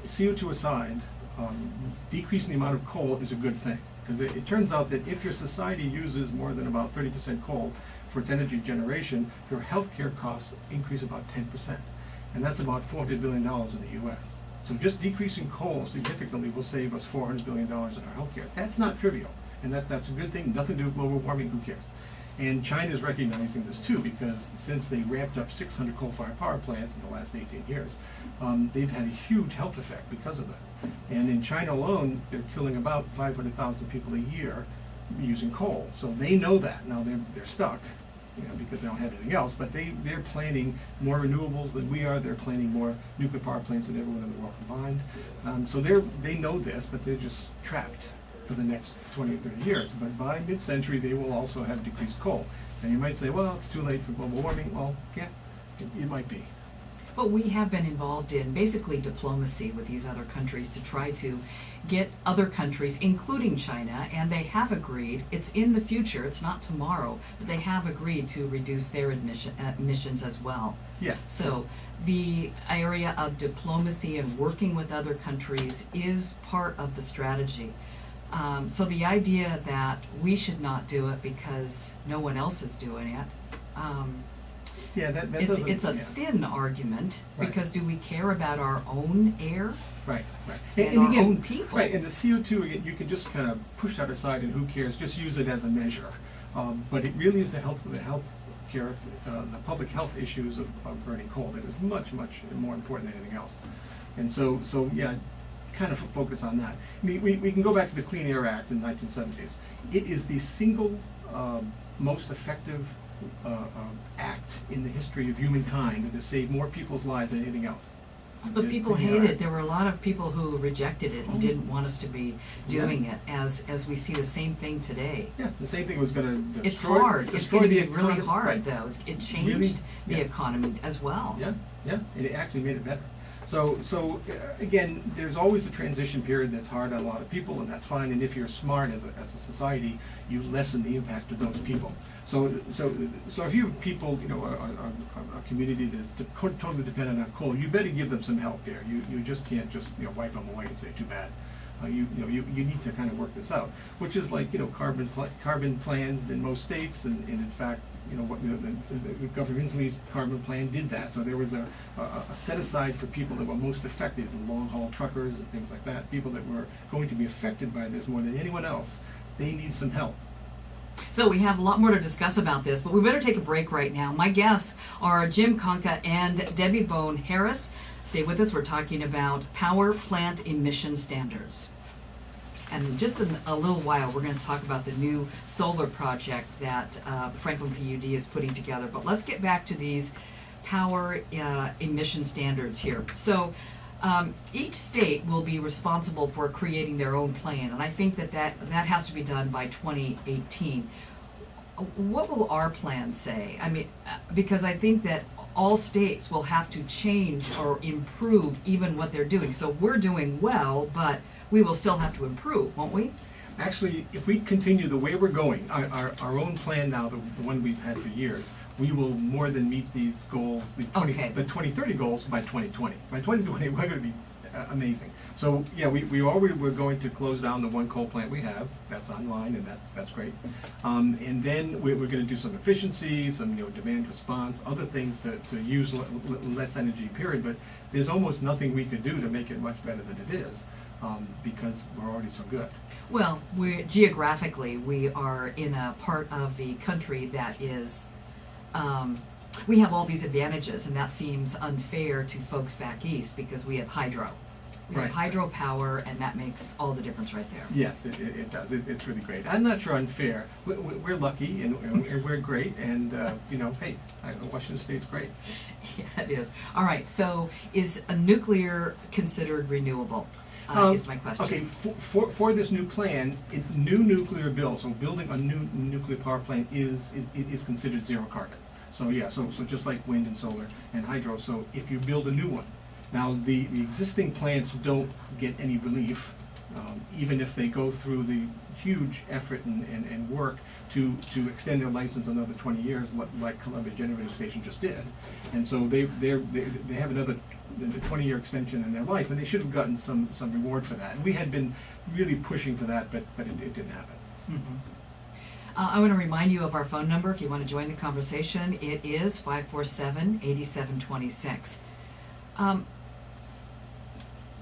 CO2 aside, decreasing the amount of coal is a good thing. Because it turns out that if your society uses more than about 30% coal for its energy generation, your healthcare costs increase about 10%. And that's about $400 billion in the US. So just decreasing coal significantly will save us $400 billion in our healthcare. That's not trivial. And that's a good thing. Nothing to do with global warming, who cares? And China is recognizing this too, because since they ramped up 600 coal-fired power plants in the last 18 years, they've had a huge health effect because of that. And in China alone, they're killing about 500,000 people a year using coal. So they know that. Now they're stuck, because they don't have anything else, but they're planning more renewables than we are. They're planning more nuclear power plants than everyone in the world combined. So they know this, but they're just trapped for the next 20 or 30 years. But by mid-century, they will also have decreased coal. And you might say, well, it's too late for global warming. Well, yeah, it might be. But we have been involved in basically diplomacy with these other countries to try to get other countries, including China, and they have agreed, it's in the future, it's not tomorrow, but they have agreed to reduce their emissions as well. Yes. So the area of diplomacy and working with other countries is part of the strategy. So the idea that we should not do it because no one else is doing it, Yeah, that it's a yeah. thin argument, Right. because do we care about our own air Right, right. and our own people? Right, and the CO2, again, you can just kind of push that aside and who cares, just use it as a measure. But it really is the care, the public health issues of burning coal that is much, much more important than anything else. And so yeah, kind of focus on that. I mean, we can go back to the Clean Air Act in the 1970s. It is the single most effective act in the history of humankind that has saved more people's lives than anything else. But The people Clean Air hate it. Act. There were a lot of people who rejected it and didn't want us to be doing it, as we see the same thing today. Yeah, the same thing was going to It's hard. It's going to be really economy. hard, Right. though. It changed Really? the Yeah. economy as well. Yeah, yeah, it actually made it better. So again, there's always a transition period that's hard on a lot of people, and that's fine. And if you're smart as a society, you lessen the impact of those people. So if you have people, a community that's totally dependent on coal, you better give them some help there. You just can't just wipe them away and say too bad. You need to kind of work this out, which is like carbon plans in most states, and in fact. The Governor Inslee's carbon plan did that. So there was a set aside for people that were most affected, long-haul truckers and things like that, people that were going to be affected by this more than anyone else. They need some help. So we have a lot more to discuss about this, but we better take a break right now. My guests are Jim Conca and Debbie Bone Harris. Stay with us. We're talking about power plant emission standards. And in just a little while, we're going to talk about the new solar project that Franklin PUD is putting together. But let's get back to these power emission standards here. So each state will be responsible for creating their own plan, and I think that has to be done by 2018. What will our plan say? I mean, because I think that all states will have to change or improve even what they're doing. So we're doing well, but we will still have to improve, won't we? Actually, if we continue the way we're going, our own plan now, the one we've had for years, we will more than meet these goals, the 2030 goals by 2020. By 2020, we're going to be amazing. So yeah, we're going to close down the one coal plant we have. That's online, and that's great. And then we're going to do some efficiency, some demand response, other things to use less energy. Period. But there's almost nothing we could do to make it much better than it is. Because we're already so good. Well, geographically, we are in a part of the country that is, we have all these advantages, and that seems unfair to folks back east because we have hydro. We have hydropower, and that makes all the difference right there. Yes, it does. It's really great. I'm not sure unfair. We're lucky, and we're great, and hey, Washington State's great. Yeah, it is. All right, so is a nuclear considered renewable? Is my question. Okay, for this new plan, new nuclear build, so building a new nuclear power plant is considered zero carbon. So yeah, so just like wind and solar and hydro. So if you build a new one, now the existing plants don't get any relief even if they go through the huge effort and work to extend their license another 20 years, like Columbia Generating Station just did. And so they have another 20-year extension in their life, and they should have gotten some reward for that. And we had been really pushing for that, but it didn't happen. Mhm. I want to remind you of our phone number if you want to join the conversation. It is 547-8726.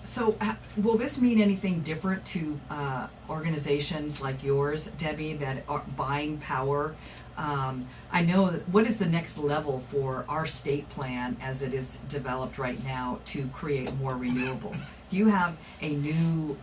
So will this mean anything different to organizations like yours, Debbie, that are buying power? I know, what is the next level for our state plan as it is developed right now to create more renewables? Do you have a new,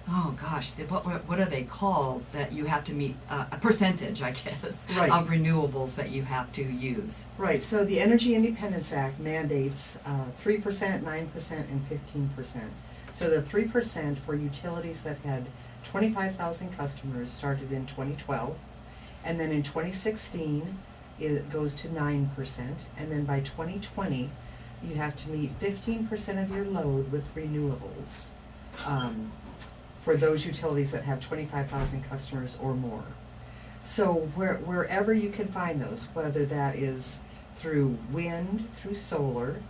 oh gosh, what are they called, that you have to meet, a percentage, I guess, Right. of renewables that you have to use? Right, so the Energy Independence Act mandates 3%, 9%, and 15%. So the 3% for utilities that had 25,000 customers started in 2012, and then in 2016 it goes to 9%, and then by 2020 you have to meet 15% of your load with renewables for those utilities that have 25,000 customers or more. So wherever you can find those, whether that is through wind, through solar,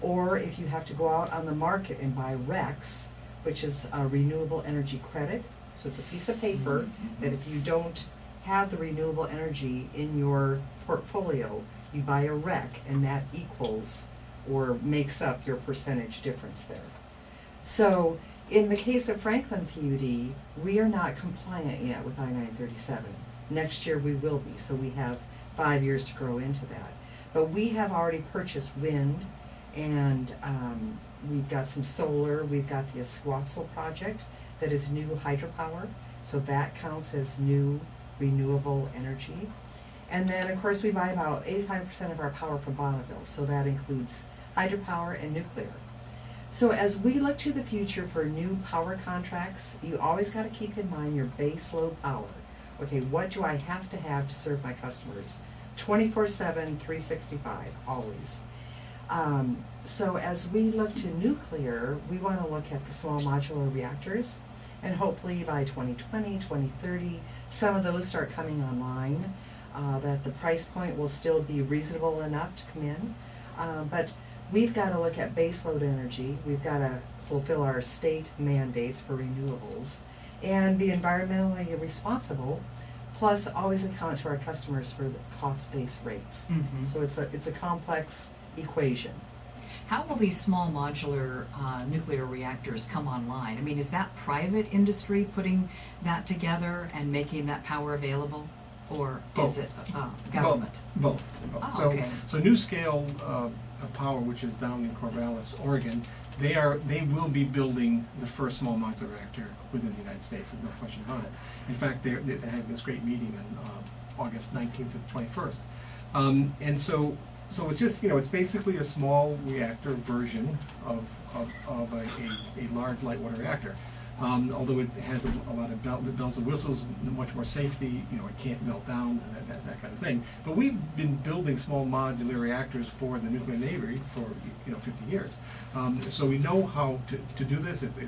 or if you have to go out on the market and buy RECs, which is a renewable energy credit. So it's a piece of paper that if you don't have the renewable energy in your portfolio, you buy a REC, and that equals or makes up your percentage difference there. So in the case of Franklin PUD, we are not compliant yet with I-937. Next year we will be, so we have 5 years to grow into that. But we have already purchased wind, and we've got some solar. We've got the Esquatzel project that is new hydropower, so that counts as new renewable energy. And then, of course, we buy about 85% of our power from Bonneville, so that includes hydropower and nuclear. So as we look to the future for new power contracts, you always got to keep in mind your base load power. Okay, what do I have to serve my customers? 24/7, 365, always. So as we look to nuclear, we want to look at the small modular reactors, and hopefully by 2020, 2030, some of those start coming online, that the price point will still be reasonable enough to come in. But we've got to look at baseload energy. We've got to fulfill our state mandates for renewables and be environmentally responsible, plus always account to our customers for the cost-based rates. Mhm. So it's a complex equation. How will these small modular nuclear reactors come online? I mean, is that private industry putting that together and making that power available? Or is it government? Both. Oh, So, okay. so NuScale Power, which is down in Corvallis, Oregon, they will be building the first small modular reactor within the United States. There's no question about it. In fact, they had this great meeting on August 19th to the 21st, and so it's just, it's basically a small reactor version of a large light water reactor. Although it has a lot of bells and whistles, much more safety, it can't melt down, that kind of thing. But we've been building small modular reactors for the nuclear navy for 50 years. So we know how to do this. It's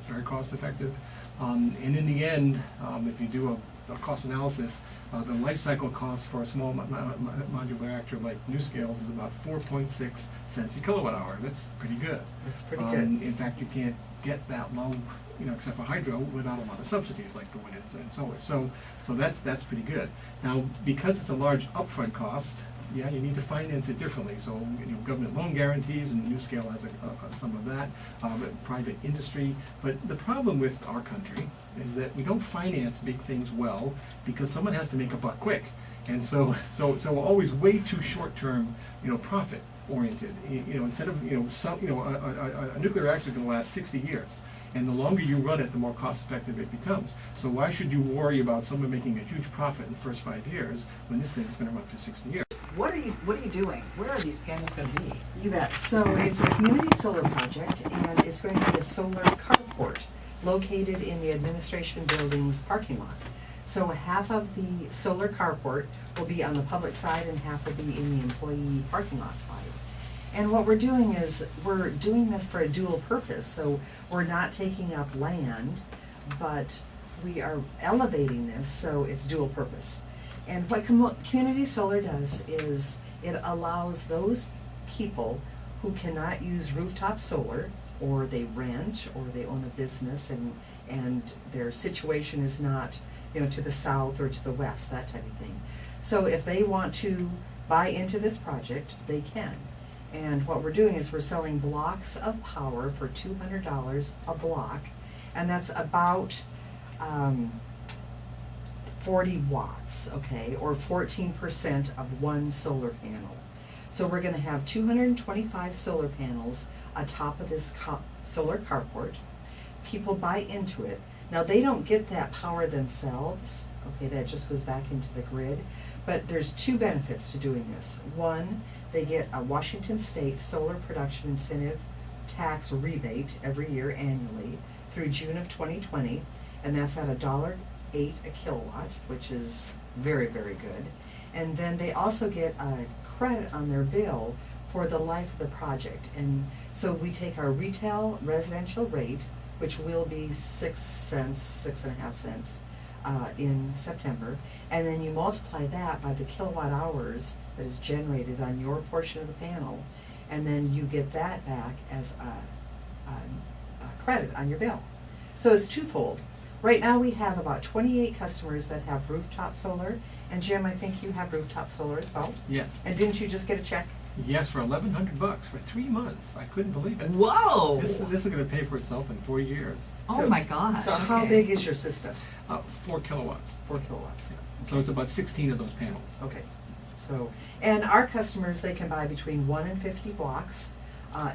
very cost effective. And in the end, if you do a cost analysis, the life cycle cost for a small modular reactor like NuScale's is about 4.6 cents a kilowatt hour. That's pretty good. That's pretty good. In fact, you can't get that low, except for hydro, without a lot of subsidies like for wind and solar. So that's pretty good. Now, because it's a large upfront cost, you need to finance it differently. So government loan guarantees, and NuScale has some of that, private industry. But the problem with our country is that we don't finance big things well because someone has to make a buck quick, and so we're always way too short-term, profit oriented. Instead of a nuclear reactor is going to last 60 years. And the longer you run it, the more cost-effective it becomes. So why should you worry about someone making a huge profit in the first 5 years when this thing's going to run for 60 years? What are you doing? Where are these panels going to be? You bet. So it's a community solar project, and it's going to be a solar carport located in the administration building's parking lot. So half of the solar carport will be on the public side and half will be in the employee parking lot side. And what we're doing is, we're doing this for a dual purpose, so we're not taking up land, but we are elevating this, so it's dual purpose. And what community solar does is, it allows those people who cannot use rooftop solar, or they rent, or they own a business, and their situation is not, to the south or to the west, that type of thing. So if they want to buy into this project, they can. And what we're doing is, we're selling blocks of power for $200 a block, and that's about 40 watts, okay, or 14% of one solar panel. So we're gonna have 225 solar panels atop of this solar carport. People buy into it. Now, they don't get that power themselves, okay, that just goes back into the grid, but there's two benefits to doing this. One, they get a Washington State Solar Production Incentive tax rebate every year annually through June of 2020, and that's at $1.08 a kilowatt, which is very, very good. And then they also get a credit on their bill for the life of the project. And so we take our retail residential rate, which will be 6 cents, 6.5 cents in September, and then you multiply that by the kilowatt hours that is generated on your portion of the panel, and then you get that back as a credit on your bill. So it's twofold. Right now, we have about 28 customers that have rooftop solar, and Jim, I think you have rooftop solar as well. Yes. And didn't you just get a check? Yes, for $1,100 for 3 months. I couldn't believe it. Whoa! This is going to pay for itself in 4 years. Oh So- my gosh. So how okay. big is your system? 4 kilowatts. 4 kilowatts. So it's about 16 of those panels. Okay, so, and our customers, they can buy between 1 and 50 blocks.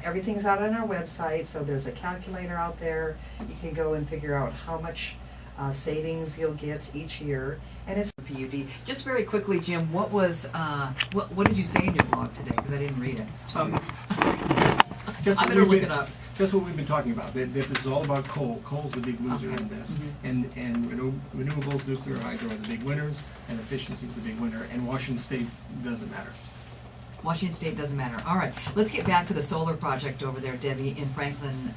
Everything's out on our website, so there's a calculator out there. You can go and figure out how much savings you'll get each year, and it's PUD. Just very quickly, Jim, what was what did you say in your blog today? Because I didn't read it. Just I what better we've look been- it up. Just what we've been talking about, that this is all about coal. Coal's the big loser Okay. in this. Mhm. And renewables, nuclear, hydro are the big winners, and efficiency's the big winner, and Washington State doesn't matter. Washington State doesn't matter. All right, let's get back to the solar project over there, Debbie, in Franklin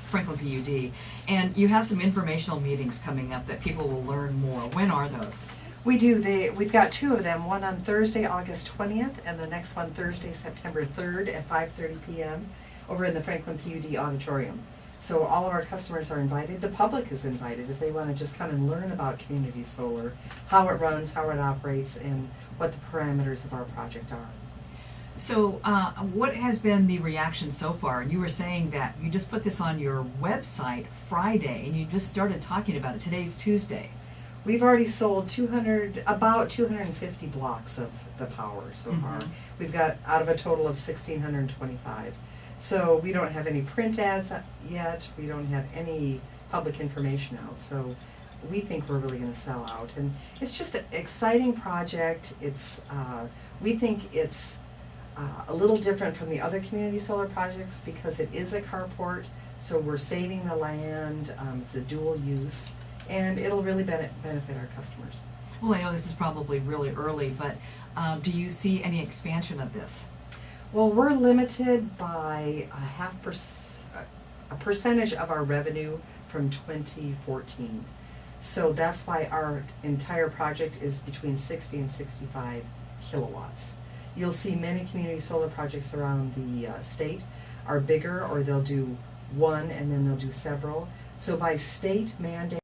PUD. And you have some informational meetings coming up that people will learn more. When are those? We do. We've got 2 of them, one on Thursday, August 20th, and the next one Thursday, September 3rd at 5:30 p.m. over in the Franklin PUD auditorium. So all of our customers are invited. The public is invited if they want to just come and learn about community solar, how it runs, how it operates, and what the parameters of our project are. So, what has been the reaction so far? And you were saying that you just put this on your website Friday, and you just started talking about it. Today's Tuesday. We've already sold about 250 blocks of the power so far. Mhm. We've got out of a total of 1,625. So we don't have any print ads yet. We don't have any public information out. So we think we're really going to sell out. And it's just an exciting project. We think it's a little different from the other community solar projects because it is a carport. So we're saving the land. It's a dual use. And it'll really benefit our customers. Well, I know this is probably really early, but do you see any expansion of this? Well, we're limited by a percentage of our revenue from 2014. So that's why our entire project is between 60 and 65 kilowatts. You'll see many community solar projects around the state are bigger, or they'll do one and then they'll do several. So by state mandate,